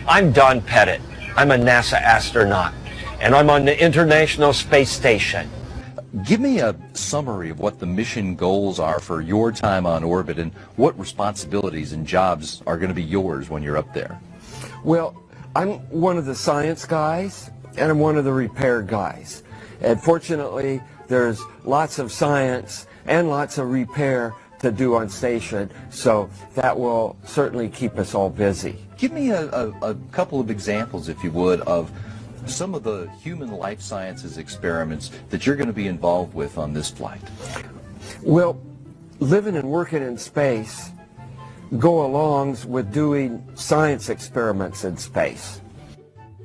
I'm Don Pettit. I'm a NASA astronaut, and I'm on the International Space Station. Give me a summary of what the mission goals are for your time on orbit and what responsibilities and jobs are going to be yours when you're up there. Well, I'm one of the science guys and I'm one of the repair guys. And fortunately, there's lots of science and lots of repair to do on station, so that will certainly keep us all busy. Give me a couple of examples, if you would, of some of the human life sciences experiments that you're going to be involved with on this flight. Well, living and working in space go along with doing science experiments in space.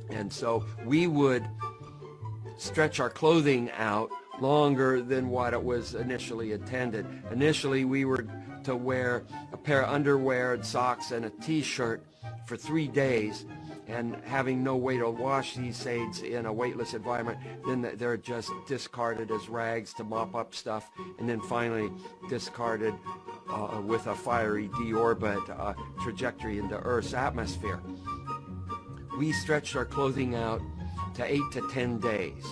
And so we would stretch our clothing out longer than what it was initially intended. Initially, we were to wear a pair of underwear and socks and a t-shirt for 3 days, and having no way to wash these aids in a weightless environment, then they're just discarded as rags to mop up stuff, and then finally discarded with a fiery deorbit trajectory into Earth's atmosphere. We stretched our clothing out to 8 to 10 days.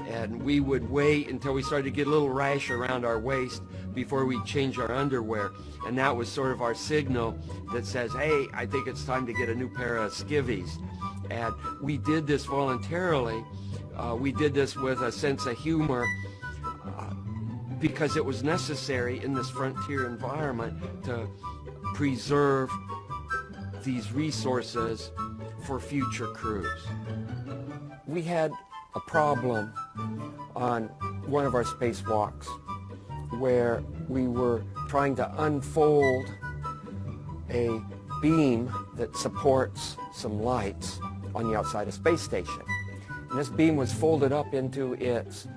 And we would wait until we started to get a little rash around our waist before we change our underwear. And that was sort of our signal that says, hey, I think it's time to get a new pair of skivvies. And we did this voluntarily. We did this with a sense of humor because it was necessary in this frontier environment to preserve these resources for future crews. We had a problem on one of our spacewalks where we were trying to unfold a beam that supports some lights on the outside of space station. And this beam was folded up into its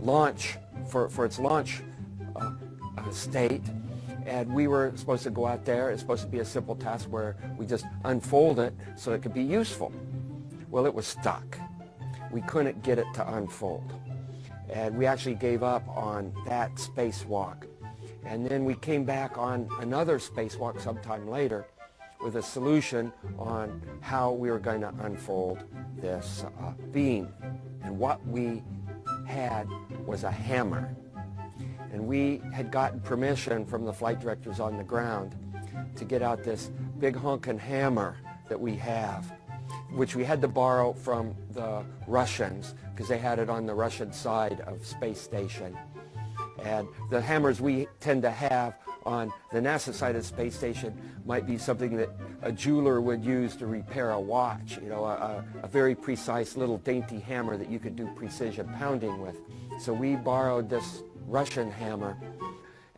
launch, for its launch state, and we were supposed to go out there. It's supposed to be a simple task where we just unfold it so it could be useful. Well, it was stuck. We couldn't get it to unfold. And we actually gave up on that spacewalk. And then we came back on another spacewalk sometime later with a solution on how we were going to unfold this beam. And what we had was a hammer. And we had gotten permission from the flight directors on the ground to get out this big honkin' hammer that we have, which we had to borrow from the Russians because they had it on the Russian side of space station. And the hammers we tend to have on the NASA side of the space station might be something that a jeweler would use to repair a watch, you know, a very precise little dainty hammer that you could do precision pounding with. So we borrowed this Russian hammer,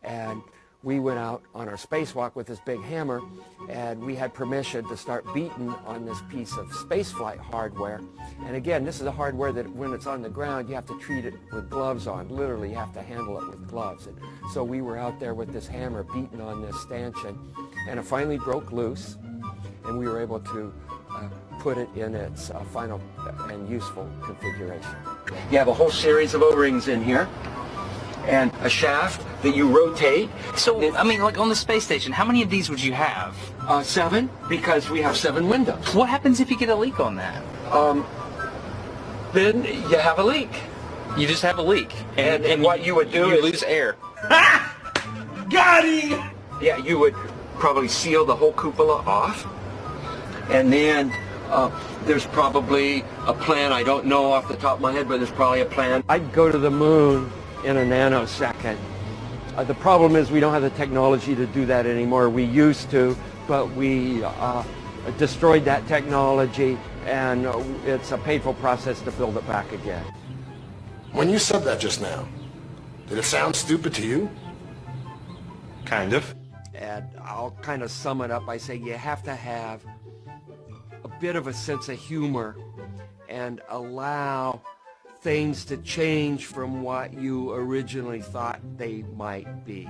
and we went out on our spacewalk with this big hammer, and we had permission to start beating on this piece of spaceflight hardware. And again, this is a hardware that when it's on the ground, you have to treat it with gloves on. Literally, you have to handle it with gloves. And so we were out there with this hammer beating on this stanchion, and it finally broke loose, and we were able to put it in its final and useful configuration. You have a whole series of O-rings in here, and a shaft that you rotate. So, I mean, like on the space station, how many of these would you have? 7, because we have 7 windows. What happens if you get a leak on that? Then you have a leak. You just have a leak. And what you would do is... You lose air. Got him! Yeah, you would probably seal the whole cupola off. And then there's probably a plan. I don't know off the top of my head, but there's probably a plan. I'd go to the moon in a nanosecond. The problem is we don't have the technology to do that anymore. We used to, but we destroyed that technology, and it's a painful process to build it back again. When you said that just now, did it sound stupid to you? Kind of. And I'll kind of sum it up by saying you have to have a bit of a sense of humor and allow things to change from what you originally thought they might be.